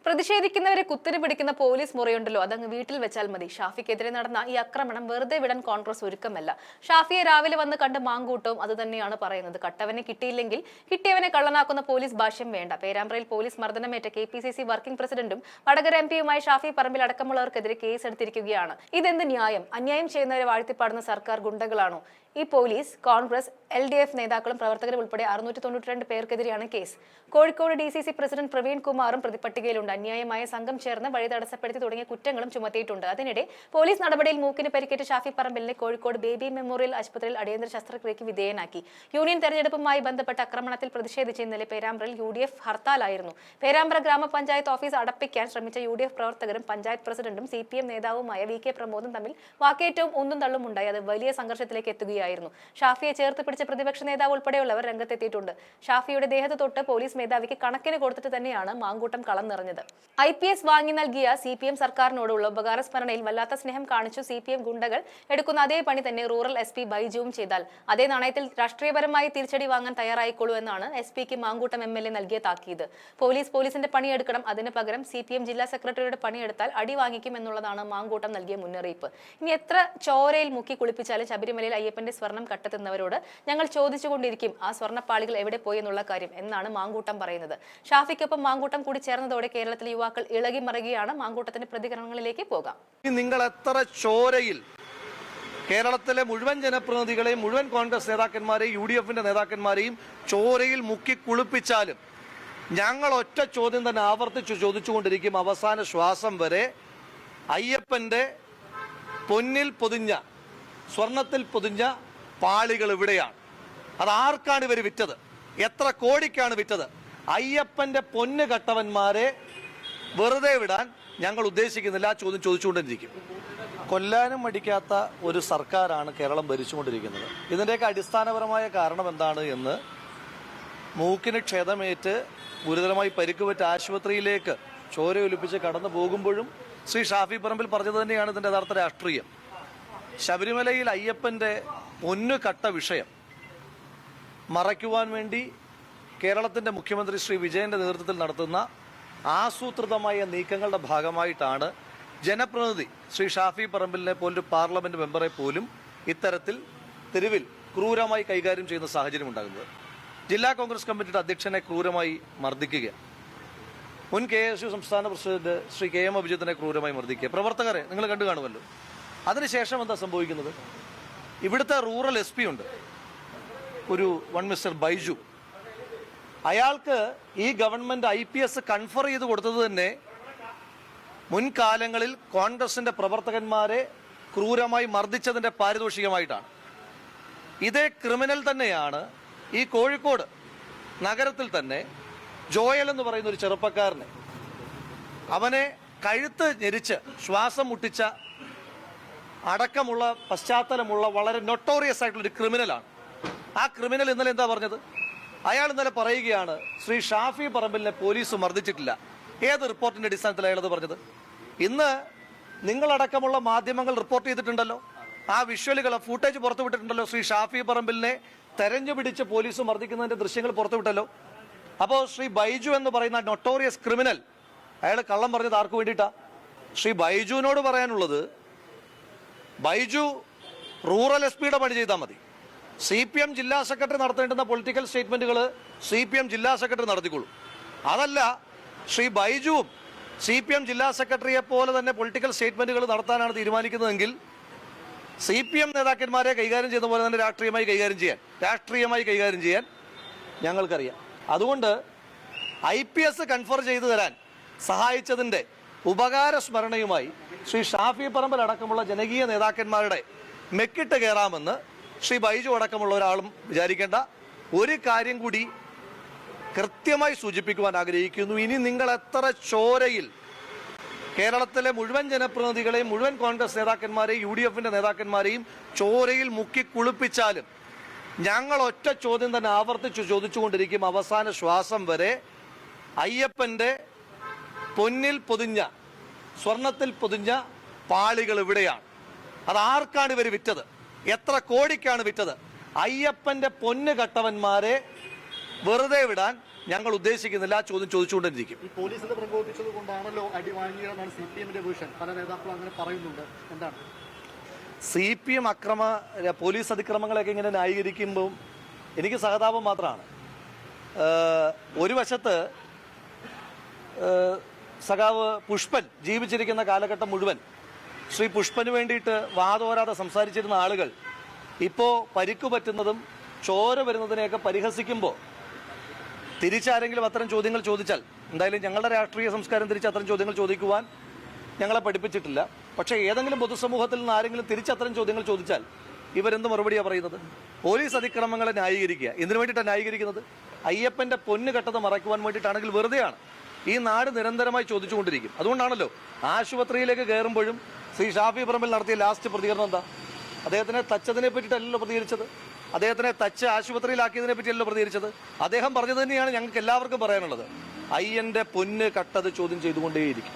പ്രതിഷേധിക്കുന്നവരെ കുത്തിരി പിടിക്കുന്ന പോലീസ് മുറയുണ്ടല്ലോ, അതങ്ങ് വീട്ടിൽ വെച്ചാൽ മതി. ഷാഫിക്കെതിരെ നടന്ന ഈ ആക്രമണം വെറുതെ വിടാൻ കോൺഗ്രസ് ഒരുക്കമല്ല. ഷാഫിയെ രാവിലെ വന്ന് കണ്ട് മാങ്കൂട്ടവും അത് തന്നെയാണ് പറയുന്നത്. കട്ടവനെ കിട്ടിയില്ലെങ്കിൽ കിട്ടിയവനെ കള്ളനാക്കുന്ന പോലീസ് ഭാഷ്യം വേണ്ട. പേരാമ്പ്രയിൽ പോലീസ് മർദ്ദനമേറ്റ KPCC വർക്കിംഗ് പ്രസിഡന്റും വടകര MP-യുമായ ഷാഫി പറമ്പിൽ അടക്കമുള്ളവർക്കെതിരെ കേസ് എടുത്തിരിക്കുകയാണ്. ഇതെന്ത് ന്യായം? അന്യായം ചെയ്യുന്നവരെ വാഴ്ത്തിപ്പാടുന്ന സർക്കാർ ഗുണ്ടകളാണോ? ഈ പോലീസ്, കോൺഗ്രസ്, LDF നേതാക്കളും പ്രവർത്തകരും ഉൾപ്പെടെ 692 പേർക്കെതിരെയാണ് കേസ്. കോഴിക്കോട് DCC പ്രസിഡന്റ് പ്രവീൺ കുമാറും പ്രതിപട്ടികയിലുണ്ട്. അന്യായമായ സംഘം ചേർന്ന് വഴി തടസ്സപ്പെടുത്തി തുടങ്ങിയ കുറ്റങ്ങളും ചുമത്തിയിട്ടുണ്ട്. അതിനിടെ പോലീസ് നടപടിയിൽ മൂക്കിന് പരിക്കേറ്റ ഷാഫി പറമ്പിലിനെ കോഴിക്കോട് ബേബി മെമ്മോറിയൽ ആശുപത്രിയിൽ അടിയന്തര ശസ്ത്രക്രിയയ്ക്ക് വിധേയനാക്കി. യൂണിയൻ തെരഞ്ഞെടുപ്പുമായി ബന്ധപ്പെട്ട ആക്രമണത്തിൽ പ്രതിഷേധിച്ച് ഇന്നലെ പേരാമ്പ്രയിൽ UDF ഹർത്താലായിരുന്നു. പേരാമ്പ്ര ഗ്രാമപഞ്ചായത്ത് ഓഫീസ് അടപ്പിക്കാൻ ശ്രമിച്ച UDF പ്രവർത്തകരും പഞ്ചായത്ത് പ്രസിഡന്റും CPM നേതാവുമായ VK പ്രമോദും തമ്മിൽ വാക്കേറ്റവും ഒന്നും തള്ളും ഉണ്ടായി. അത് വലിയ സംഘർഷത്തിലേക്ക് എത്തുകയായിരുന്നു. ഷാഫിയെ ചേർത്ത് പിടിച്ച പ്രതിപക്ഷ നേതാവ് ഉൾപ്പെടെയുള്ളവർ രംഗത്തെത്തിയിട്ടുണ്ട്. ഷാഫിയുടെ ദേഹത്ത് തൊട്ട് പോലീസ് മേധാവിക്ക് കണക്കിന് കൊടുത്തിട്ട് തന്നെയാണ് മാങ്കൂട്ടം കളം നിറഞ്ഞത്. IPS വാങ്ങി നൽകിയ CPM സർക്കാരിനോടുള്ള ഉപകാരസ്മരണയിൽ വല്ലാത്ത സ്നേഹം കാണിച്ചു CPM ഗുണ്ടകൾ എടുക്കുന്ന അതേ പണി തന്നെ റൂറൽ SP ബൈജുവും ചെയ്താൽ അതേ നാണയത്തിൽ രാഷ്ട്രീയപരമായി തിരിച്ചടി വാങ്ങാൻ തയ്യാറായിക്കൊള്ളൂ എന്നാണ് SP-ക്ക് മാങ്കൂട്ടം MLA നൽകിയ താക്കീത്. പോലീസിന്റെ പണിയെടുക്കണം, അതിന് പകരം CPM ജില്ലാ സെക്രട്ടറിയുടെ പണിയെടുത്താൽ അടി വാങ്ങിക്കും എന്നുള്ളതാണ് മാങ്കൂട്ടം നൽകിയ മുന്നറിയിപ്പ്. ഇനി എത്ര ചോരയിൽ മുക്കി കുളിപ്പിച്ചാലും ശബരിമലയിൽ അയ്യപ്പന്റെ സ്വർണം കട്ടെത്തുന്നവരോട് ഞങ്ങൾ ചോദിച്ചുകൊണ്ടിരിക്കും ആ സ്വർണ്ണപ്പാളികൾ എവിടെ പോയി എന്നുള്ള കാര്യം എന്നാണ് മാങ്കൂട്ടം പറയുന്നത്. ഷാഫിക്കൊപ്പം മാങ്കൂട്ടം കൂടി ചേർന്നതോടെ കേരളത്തിലെ യുവാക്കൾ ഇളകി മറിയുകയാണ്. മാങ്കൂട്ടത്തിന്റെ പ്രതികരണങ്ങളിലേക്ക് പോകാം. നിങ്ങൾ എത്ര ചോരയിൽ കേരളത്തിലെ മുഴുവൻ ജനപ്രതിനിധികളെയും മുഴുവൻ കോൺഗ്രസ് നേതാക്കന്മാരെയും UDF-ന്റെ നേതാക്കന്മാരെയും ചോരയിൽ മുക്കി കുളിപ്പിച്ചാലും ഞങ്ങൾ ഒറ്റ ചോദ്യം തന്നെ ആവർത്തിച്ചു ചോദിച്ചുകൊണ്ടിരിക്കും അവസാന ശ്വാസം വരെ. അയ്യപ്പന്റെ പൊന്നിൽ പൊതിഞ്ഞ, സ്വർണത്തിൽ പൊതിഞ്ഞ പാളികൾ ഇവിടെയാണ്. അത് ആർക്കാണ് ഇവർ വിറ്റത്? എത്ര കോടിക്കാണ് വിറ്റത്? അയ്യപ്പന്റെ പൊന്ന് കട്ടവന്മാരെ വെറുതെ വിടാൻ ഞങ്ങൾ ഉദ്ദേശിക്കുന്നില്ല. ആ ചോദ്യം ചോദിച്ചുകൊണ്ടിരിക്കും. കൊല്ലാനും മടിക്കാത്ത ഒരു സർക്കാരാണ് കേരളം ഭരിച്ചുകൊണ്ടിരിക്കുന്നത്. ഇതിൻ്റെയൊക്കെ അടിസ്ഥാനപരമായ കാരണം എന്താണ് എന്ന് മൂക്കിന് ക്ഷതമേറ്റ് ഗുരുതരമായി പരിക്കുപറ്റ ആശുപത്രിയിലേക്ക് ചോര ഒലിപ്പിച്ച് കടന്നു പോകുമ്പോഴും ശ്രീ ഷാഫി പറമ്പിൽ പറഞ്ഞത് തന്നെയാണ് ഇതിൻ്റെ യഥാർത്ഥ രാഷ്ട്രീയം. ശബരിമലയിൽ അയ്യപ്പന്റെ പൊന്നു കട്ട വിഷയം മറയ്ക്കുവാൻ വേണ്ടി കേരളത്തിന്റെ മുഖ്യമന്ത്രി ശ്രീ വിജയന്റെ നേതൃത്വത്തിൽ നടത്തുന്ന ആസൂത്രിതമായ നീക്കങ്ങളുടെ ഭാഗമായിട്ടാണ് ജനപ്രതിനിധി ശ്രീ ഷാഫി പറമ്പിലിനെ പോലൊരു പാർലമെന്റ് മെമ്പറെ പോലും ഇത്തരത്തിൽ തെരുവിൽ ക്രൂരമായി കൈകാര്യം ചെയ്യുന്ന സാഹചര്യം ഉണ്ടാകുന്നത്. ജില്ലാ കോൺഗ്രസ് കമ്മിറ്റിയുടെ അധ്യക്ഷനെ ക്രൂരമായി മർദ്ദിക്കുക, മുൻ KSU സംസ്ഥാന പ്രസിഡന്റ് ശ്രീ KM അഭിജിത്തിനെ ക്രൂരമായി മർദ്ദിക്കുക, പ്രവർത്തകരെ നിങ്ങൾ കണ്ടു കാണുമല്ലോ. അതിനുശേഷം എന്താ സംഭവിക്കുന്നത്? ഇവിടുത്തെ റൂറൽ SP ഉണ്ട്, ഒരു മിസ്റ്റർ ബൈജു. അയാൾക്ക് ഈ ഗവൺമെന്റ് IPS കൺഫർ ചെയ്ത് കൊടുത്തത് തന്നെ മുൻകാലങ്ങളിൽ കോൺഗ്രസിന്റെ പ്രവർത്തകന്മാരെ ക്രൂരമായി മർദ്ദിച്ചതിന്റെ പാരിതോഷികമായിട്ടാണ്. ഇതേ ക്രിമിനൽ തന്നെയാണ് ഈ കോഴിക്കോട് നഗരത്തിൽ തന്നെ ജോയൽ എന്ന് പറയുന്ന ഒരു ചെറുപ്പക്കാരനെ, അവനെ കഴുത്ത് ഞെരിച്ച് ശ്വാസം മുട്ടിച്ച അടക്കമുള്ള പശ്ചാത്തലമുള്ള വളരെ നൊട്ടോറിയസ് ആയിട്ടുള്ള ഒരു ക്രിമിനലാണ്. ആ ക്രിമിനൽ ഇന്നലെ എന്താ പറഞ്ഞത്? അയാൾ ഇന്നലെ പറയുകയാണ് ശ്രീ ഷാഫി പറമ്പിലിനെ പോലീസ് മർദ്ദിച്ചിട്ടില്ല. ഏത് റിപ്പോർട്ടിന്റെ അടിസ്ഥാനത്തിൽ അയാളത് പറഞ്ഞത്? ഇന്ന് നിങ്ങളടക്കമുള്ള മാധ്യമങ്ങൾ റിപ്പോർട്ട് ചെയ്തിട്ടുണ്ടല്ലോ, ആ വിഷ്വലുകൾ, ഫൂട്ടേജ് പുറത്തുവിട്ടിട്ടുണ്ടല്ലോ. ശ്രീ ഷാഫി പറമ്പിലിനെ തെരഞ്ഞു പിടിച്ച് പോലീസ് മർദ്ദിക്കുന്നതിന്റെ ദൃശ്യങ്ങൾ പുറത്തുവിട്ടല്ലോ. അപ്പോൾ ശ്രീ ബൈജു എന്ന് പറയുന്ന നൊട്ടോറിയസ് ക്രിമിനൽ അയാൾ കള്ളം പറഞ്ഞത് ആർക്ക് വേണ്ടിയിട്ടാ? ശ്രീ ബൈജുവിനോട് പറയാനുള്ളത്, ബൈജു റൂറൽ SP-യുടെ പണി ചെയ്താൽ മതി. CPM ജില്ലാ സെക്രട്ടറി നടത്തേണ്ടുന്ന പൊളിറ്റിക്കൽ സ്റ്റേറ്റ്മെന്റുകൾ CPM ജില്ലാ സെക്രട്ടറി നടത്തിക്കൊള്ളൂ. അതല്ല, ശ്രീ ബൈജുവും CPM ജില്ലാ സെക്രട്ടറിയെ പോലെ തന്നെ പൊളിറ്റിക്കൽ സ്റ്റേറ്റ്മെന്റുകൾ നടത്താനാണ് തീരുമാനിക്കുന്നതെങ്കിൽ CPM നേതാക്കന്മാരെ കൈകാര്യം ചെയ്യുന്ന പോലെ തന്നെ രാഷ്ട്രീയമായി കൈകാര്യം ചെയ്യാൻ ഞങ്ങൾക്കറിയാം. അതുകൊണ്ട് IPS കൺഫർ ചെയ്തു തരാൻ സഹായിച്ചതിൻ്റെ ഉപകാര സ്മരണയുമായി ശ്രീ ഷാഫി പറമ്പിൽ അടക്കമുള്ള ജനകീയ നേതാക്കന്മാരുടെ മെക്കിട്ട് കയറാമെന്ന് ശ്രീ ബൈജു അടക്കമുള്ള ഒരാളും വിചാരിക്കേണ്ട. ഒരു കാര്യം കൂടി കൃത്യമായി സൂചിപ്പിക്കുവാൻ ആഗ്രഹിക്കുന്നു. ഇനി നിങ്ങൾ എത്ര ചോരയിൽ കേരളത്തിലെ മുഴുവൻ ജനപ്രതിനിധികളെയും മുഴുവൻ കോൺഗ്രസ് നേതാക്കന്മാരെയും UDF-ന്റെ നേതാക്കന്മാരെയും ചോരയിൽ മുക്കി കുളിപ്പിച്ചാലും ഞങ്ങൾ ഒറ്റ ചോദ്യം തന്നെ ആവർത്തിച്ചു ചോദിച്ചുകൊണ്ടിരിക്കും അവസാന ശ്വാസം വരെ. അയ്യപ്പന്റെ പൊന്നിൽ പൊതിഞ്ഞ, സ്വർണത്തിൽ പൊതിഞ്ഞ പാളികൾ ഇവിടെയാണ്. അത് ആർക്കാണ് ഇവർ വിറ്റത്? എത്ര കോടിക്കാണ് വിറ്റത്? അയ്യപ്പന്റെ പൊന്ന് കട്ടവന്മാരെ വെറുതെ വിടാൻ ഞങ്ങൾ ഉദ്ദേശിക്കുന്നില്ല. ആ ചോദ്യം ചോദിച്ചുകൊണ്ടിരിക്കും. ഈ പോലീസിനെ പ്രകോപിപ്പിച്ചത് കൊണ്ടാണല്ലോ അടി വാങ്ങിയതെന്നാണ് CPM-ന്റെ വേർഷൻ. പല നേതാക്കളും അങ്ങനെ പറയുന്നുണ്ട്. എന്താണ് CPM പോലീസ് അതിക്രമങ്ങളൊക്കെ ഇങ്ങനെ ന്യായീകരിക്കുമ്പോൾ എനിക്ക് സഹതാപം മാത്രമാണ്. ഒരു വശത്ത് സഖാവ് പുഷ്പൻ ജീവിച്ചിരിക്കുന്ന കാലഘട്ടം മുഴുവൻ ശ്രീ പുഷ്പന് വേണ്ടിയിട്ട് വാതോരാതെ സംസാരിച്ചിരുന്ന ആളുകൾ ഇപ്പോൾ പരിക്കു പറ്റുന്നതും ചോര വരുന്നതിനെയൊക്കെ പരിഹസിക്കുമ്പോൾ തിരിച്ചാരെങ്കിലും അത്തരം ചോദ്യങ്ങൾ ചോദിച്ചാൽ, എന്തായാലും ഞങ്ങളുടെ രാഷ്ട്രീയ സംസ്കാരം തിരിച്ച് അത്തരം ചോദ്യങ്ങൾ ചോദിക്കുവാൻ ഞങ്ങളെ പഠിപ്പിച്ചിട്ടില്ല. പക്ഷേ ഏതെങ്കിലും പൊതുസമൂഹത്തിൽ നിന്ന് ആരെങ്കിലും തിരിച്ചത്തരം ചോദ്യങ്ങൾ ചോദിച്ചാൽ ഇവരെന്ത് മറുപടിയാണ് പറയുന്നത്? പോലീസ് അതിക്രമങ്ങളെ ന്യായീകരിക്കുക. എന്തിനു വേണ്ടിയിട്ടാണ് ന്യായീകരിക്കുന്നത്? അയ്യപ്പൻ്റെ പൊന്ന് കെട്ടത് മറയ്ക്കുവാൻ വേണ്ടിയിട്ടാണെങ്കിൽ വെറുതെയാണ്. ഈ നാട് നിരന്തരമായി ചോദിച്ചുകൊണ്ടിരിക്കും. അതുകൊണ്ടാണല്ലോ ആശുപത്രിയിലേക്ക് കയറുമ്പോഴും ശ്രീ ഷാഫി പറമ്പിൽ നടത്തിയ ലാസ്റ്റ് പ്രതികരണം എന്താ? അദ്ദേഹത്തിനെ തച്ചതിനെ പറ്റിയിട്ടല്ലല്ലോ പ്രതികരിച്ചത്. അദ്ദേഹത്തിനെ തച്ച് ആശുപത്രിയിലാക്കിയതിനെ പറ്റിയല്ലോ പ്രതികരിച്ചത്. അദ്ദേഹം പറഞ്ഞത് തന്നെയാണ് ഞങ്ങൾക്ക് എല്ലാവർക്കും പറയാനുള്ളത്. അയ്യൻ്റെ പൊന്ന് കട്ടത് ചോദ്യം ചെയ്തുകൊണ്ടേയിരിക്കും.